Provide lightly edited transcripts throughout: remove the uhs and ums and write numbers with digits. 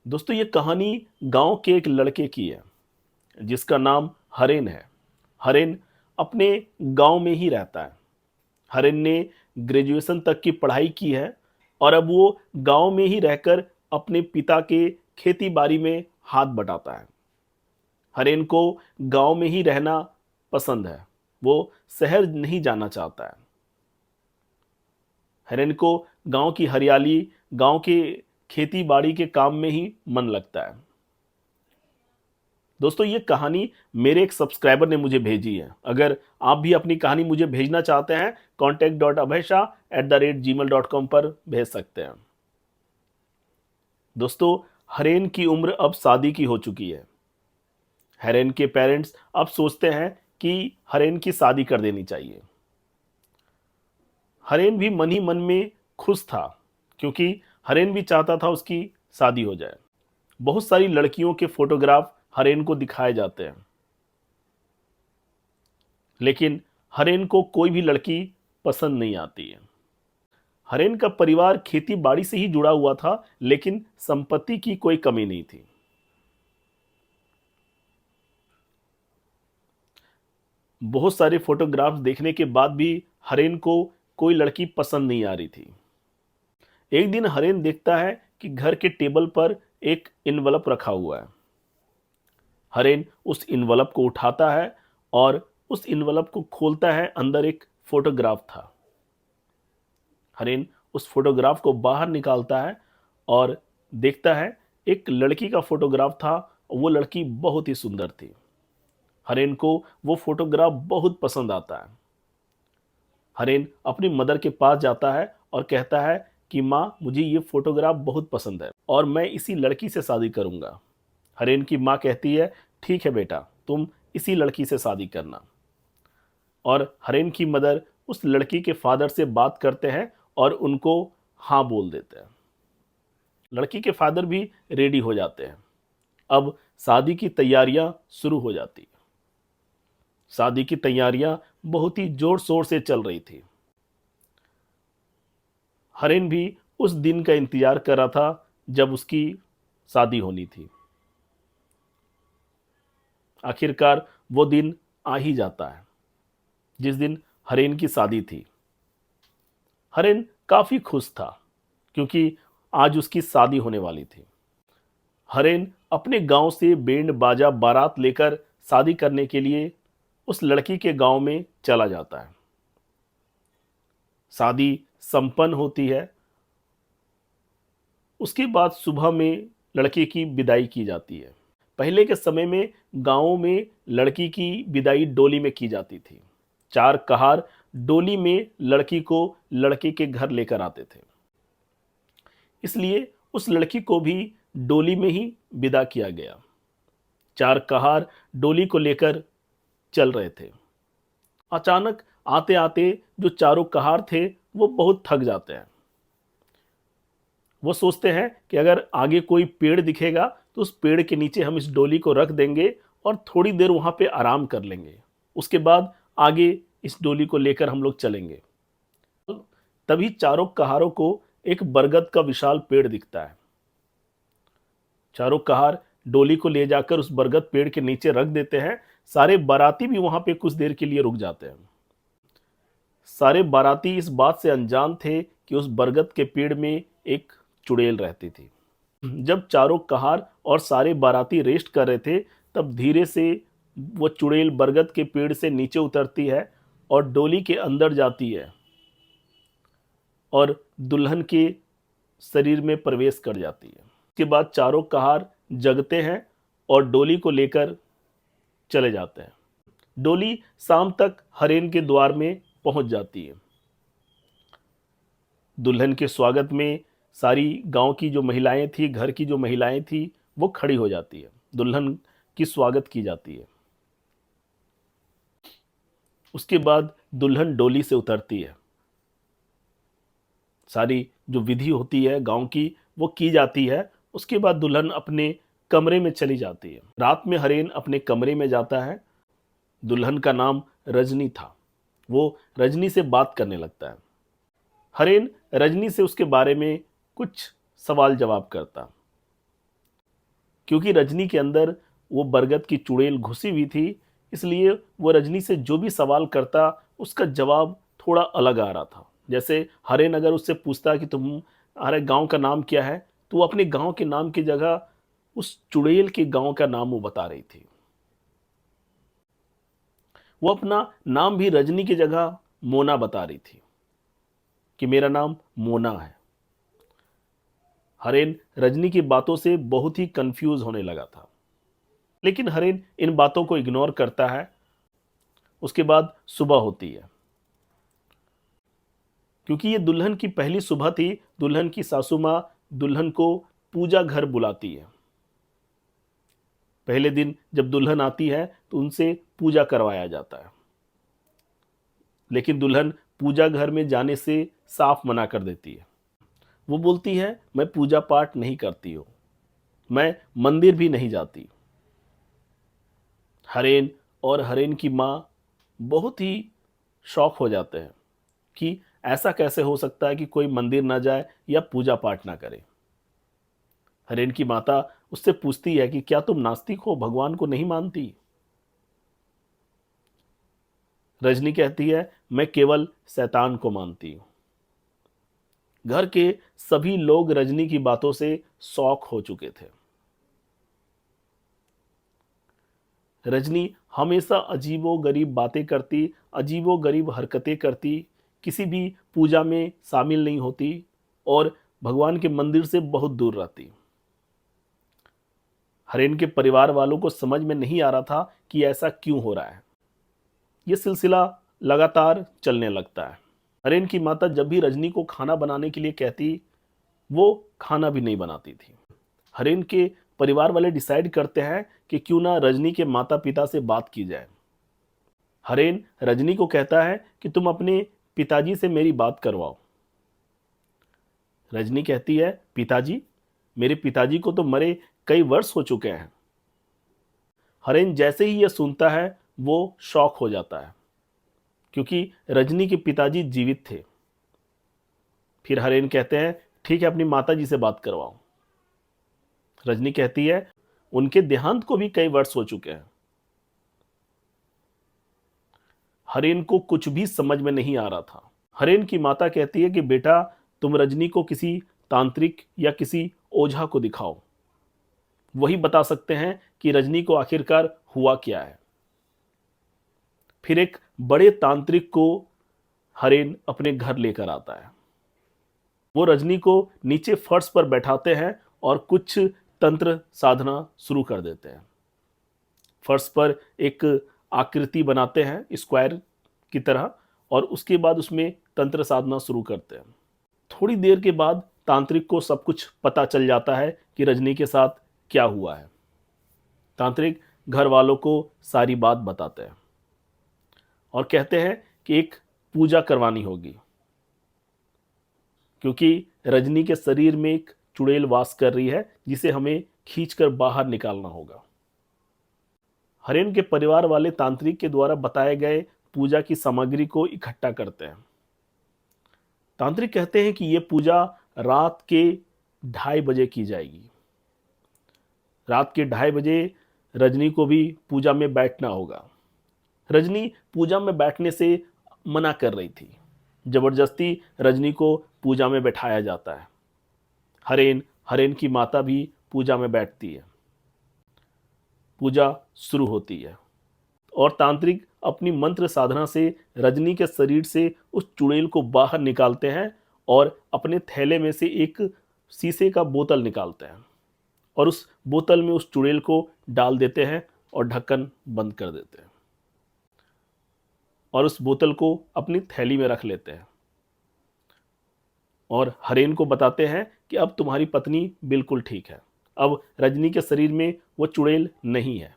दोस्तों ये कहानी गांव के एक लड़के की है जिसका नाम हरेन है। हरेन अपने गांव में ही रहता है। हरेन ने ग्रेजुएशन तक की पढ़ाई की है और अब वो गांव में ही रहकर अपने पिता के खेती बाड़ी में हाथ बटाता है। हरेन को गांव में ही रहना पसंद है। वो शहर नहीं जाना चाहता है। हरेन को गांव की हरियाली, गांव के खेती बाड़ी के काम में ही मन लगता है। दोस्तों ये कहानी मेरे एक सब्सक्राइबर ने मुझे भेजी है। अगर आप भी अपनी कहानी मुझे भेजना चाहते हैं contact.abhaishah@gmail.com पर भेज सकते हैं। दोस्तों हरेन की उम्र अब शादी की हो चुकी है। हरेन के पेरेंट्स अब सोचते हैं कि हरेन की शादी कर देनी चाहिए। हरेन भी मन ही मन में खुश था क्योंकि हरेन भी चाहता था उसकी शादी हो जाए। बहुत सारी लड़कियों के फोटोग्राफ हरेन को दिखाए जाते हैं, लेकिन हरेन को कोई भी लड़की पसंद नहीं आती है। हरेन का परिवार खेती बाड़ी से ही जुड़ा हुआ था, लेकिन संपत्ति की कोई कमी नहीं थी। बहुत सारे फोटोग्राफ्स देखने के बाद भी हरेन को कोई लड़की पसंद नहीं आ रही थी। एक दिन हरेन देखता है कि घर के टेबल पर एक इन्वलप रखा हुआ है। हरेन उस इन्वलप को उठाता है और उस इन्वलप को खोलता है। अंदर एक फोटोग्राफ था। हरेन उस फोटोग्राफ को बाहर निकालता है और देखता है एक लड़की का फोटोग्राफ था। वो लड़की बहुत ही सुंदर थी। हरेन को वो फोटोग्राफ बहुत पसंद आता है। हरेन अपनी मदर के पास जाता है और कहता है कि माँ, मुझे ये फोटोग्राफ बहुत पसंद है और मैं इसी लड़की से शादी करूंगा। हरेन की माँ कहती है, ठीक है बेटा, तुम इसी लड़की से शादी करना। और हरेन की मदर उस लड़की के फादर से बात करते हैं और उनको हाँ बोल देते हैं। लड़की के फादर भी रेडी हो जाते हैं। अब शादी की तैयारियां शुरू हो जाती हैं। शादी की तैयारियां बहुत ही जोर शोर से चल रही थी। हरेन भी उस दिन का इंतजार कर रहा था जब उसकी शादी होनी थी। आखिरकार वो दिन आ ही जाता है जिस दिन हरेन की शादी थी। हरेन काफी खुश था क्योंकि आज उसकी शादी होने वाली थी। हरेन अपने गांव से बैंड बाजा बारात लेकर शादी करने के लिए उस लड़की के गांव में चला जाता है। शादी संपन्न होती है। उसके बाद सुबह में लड़के की विदाई की जाती है। पहले के समय में गांवों में लड़की की विदाई डोली में की जाती थी। चार कहार डोली में लड़की को लड़के के घर लेकर आते थे। इसलिए उस लड़की को भी डोली में ही विदा किया गया। चार कहार डोली को लेकर चल रहे थे। अचानक आते आते जो चारों कहार थे वो बहुत थक जाते हैं। वो सोचते हैं कि अगर आगे कोई पेड़ दिखेगा तो उस पेड़ के नीचे हम इस डोली को रख देंगे और थोड़ी देर वहां पे आराम कर लेंगे। उसके बाद आगे इस डोली को लेकर हम लोग चलेंगे। तभी चारों कहारों को एक बरगद का विशाल पेड़ दिखता है। चारों कहार डोली को ले जाकर उस बरगद पेड़ के नीचे रख देते हैं। सारे बाराती भी वहां पे कुछ देर के लिए रुक जाते हैं। सारे बाराती इस बात से अनजान थे कि उस बरगद के पेड़ में एक चुड़ैल रहती थी। जब चारों कहार और सारे बाराती रेस्ट कर रहे थे, तब धीरे से वो चुड़ैल बरगद के पेड़ से नीचे उतरती है और डोली के अंदर जाती है और दुल्हन के शरीर में प्रवेश कर जाती है। उसके बाद चारों कहार जगते हैं और डोली को लेकर चले जाते हैं। डोली शाम तक हरेन के द्वार में पहुंच जाती है। दुल्हन के स्वागत में सारी गांव की जो महिलाएं थी, घर की जो महिलाएं थी, वो खड़ी हो जाती है। दुल्हन की स्वागत की जाती है। उसके बाद दुल्हन डोली से उतरती है। सारी जो विधि होती है गांव की वो की जाती है। उसके बाद दुल्हन अपने कमरे में चली जाती है। रात में हरेन अपने कमरे में जाता है। दुल्हन का नाम रजनी था। वो रजनी से बात करने लगता है। हरेन रजनी से उसके बारे में कुछ सवाल जवाब करता। क्योंकि रजनी के अंदर वो बरगद की चुड़ैल घुसी हुई थी, इसलिए वो रजनी से जो भी सवाल करता उसका जवाब थोड़ा अलग आ रहा था। जैसे हरेन अगर उससे पूछता कि तुम्हारे गांव का नाम क्या है, तो वो अपने गांव के नाम की जगह उस चुड़ैल के गांव का नाम वो बता रही थी। वो अपना नाम भी रजनी की जगह मोना बता रही थी कि मेरा नाम मोना है। हरेन रजनी की बातों से बहुत ही कंफ्यूज होने लगा था, लेकिन हरेन इन बातों को इग्नोर करता है। उसके बाद सुबह होती है। क्योंकि ये दुल्हन की पहली सुबह थी, दुल्हन की सासू माँ दुल्हन को पूजा घर बुलाती है। पहले दिन जब दुल्हन आती है तो उनसे पूजा करवाया जाता है, लेकिन दुल्हन पूजा घर में जाने से साफ मना कर देती है। वो बोलती है, मैं पूजा पाठ नहीं करती हूँ, मैं मंदिर भी नहीं जाती। हरेन और हरेन की माँ बहुत ही शॉक हो जाते हैं कि ऐसा कैसे हो सकता है कि कोई मंदिर ना जाए या पूजा पाठ ना करे। हरेन की माता उससे पूछती है कि क्या तुम नास्तिक हो, भगवान को नहीं मानती? रजनी कहती है, मैं केवल शैतान को मानती हूं। घर के सभी लोग रजनी की बातों से शॉक हो चुके थे। रजनी हमेशा अजीबोगरीब बातें करती, अजीबोगरीब हरकतें करती, किसी भी पूजा में शामिल नहीं होती और भगवान के मंदिर से बहुत दूर रहती। हरेन के परिवार वालों को समझ में नहीं आ रहा था कि ऐसा क्यों हो रहा है। यह सिलसिला लगातार चलने लगता है। हरेन की माता जब भी रजनी को खाना बनाने के लिए कहती, वो खाना भी नहीं बनाती थी। हरेन के परिवार वाले डिसाइड करते हैं कि क्यों ना रजनी के माता पिता से बात की जाए। हरेन रजनी को कहता है कि तुम अपने पिताजी से मेरी बात करवाओ। रजनी कहती है, पिताजी? मेरे पिताजी को तो मरे कई वर्ष हो चुके हैं। हरेन जैसे ही यह सुनता है वो शॉक हो जाता है, क्योंकि रजनी के पिताजी जीवित थे। फिर हरेन कहते हैं, ठीक है, अपनी माता जी से बात करवाओ। रजनी कहती है, उनके देहांत को भी कई वर्ष हो चुके हैं। हरेन को कुछ भी समझ में नहीं आ रहा था। हरेन की माता कहती है कि बेटा, तुम रजनी को किसी तांत्रिक या किसी ओझा को दिखाओ, वही बता सकते हैं कि रजनी को आखिरकार हुआ क्या है। फिर एक बड़े तांत्रिक को हरेन अपने घर लेकर आता है। वो रजनी को नीचे फर्श पर बैठाते हैं और कुछ तंत्र साधना शुरू कर देते हैं। फर्श पर एक आकृति बनाते हैं स्क्वायर की तरह, और उसके बाद उसमें तंत्र साधना शुरू करते हैं। थोड़ी देर के बाद तांत्रिक को सब कुछ पता चल जाता है कि रजनी के साथ क्या हुआ है। तांत्रिक घर वालों को सारी बात बताते हैं और कहते हैं कि एक पूजा करवानी होगी, क्योंकि रजनी के शरीर में एक चुड़ैल वास कर रही है जिसे हमें खींचकर बाहर निकालना होगा। हरेन के परिवार वाले तांत्रिक के द्वारा बताए गए पूजा की सामग्री को इकट्ठा करते हैं। तांत्रिक कहते हैं कि यह पूजा रात के 2:30 बजे की जाएगी। रात के 2:30 बजे रजनी को भी पूजा में बैठना होगा। रजनी पूजा में बैठने से मना कर रही थी। जबरदस्ती रजनी को पूजा में बैठाया जाता है। हरेन की माता भी पूजा में बैठती है। पूजा शुरू होती है और तांत्रिक अपनी मंत्र साधना से रजनी के शरीर से उस चुड़ैल को बाहर निकालते हैं और अपने थैले में से एक शीशे का बोतल निकालते हैं और उस बोतल में उस चुड़ैल को डाल देते हैं और ढक्कन बंद कर देते हैं और उस बोतल को अपनी थैली में रख लेते हैं और हरेन को बताते हैं कि अब तुम्हारी पत्नी बिल्कुल ठीक है। अब रजनी के शरीर में वो चुड़ैल नहीं है।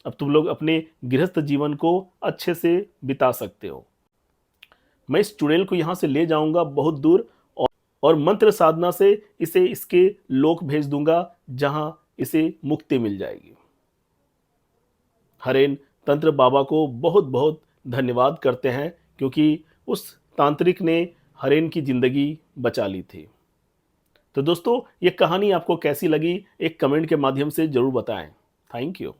अब तुम लोग अपने गृहस्थ जीवन को अच्छे से बिता सकते हो। मैं इस चुड़ैल को यहां से ले जाऊंगा बहुत दूर और मंत्र साधना से इसे इसके लोक भेज दूंगा जहां इसे मुक्ति मिल जाएगी। हरेन तंत्र बाबा को बहुत बहुत धन्यवाद करते हैं, क्योंकि उस तांत्रिक ने हरेन की जिंदगी बचा ली थी। तो दोस्तों, ये कहानी आपको कैसी लगी एक कमेंट के माध्यम से जरूर बताएं। Thank you.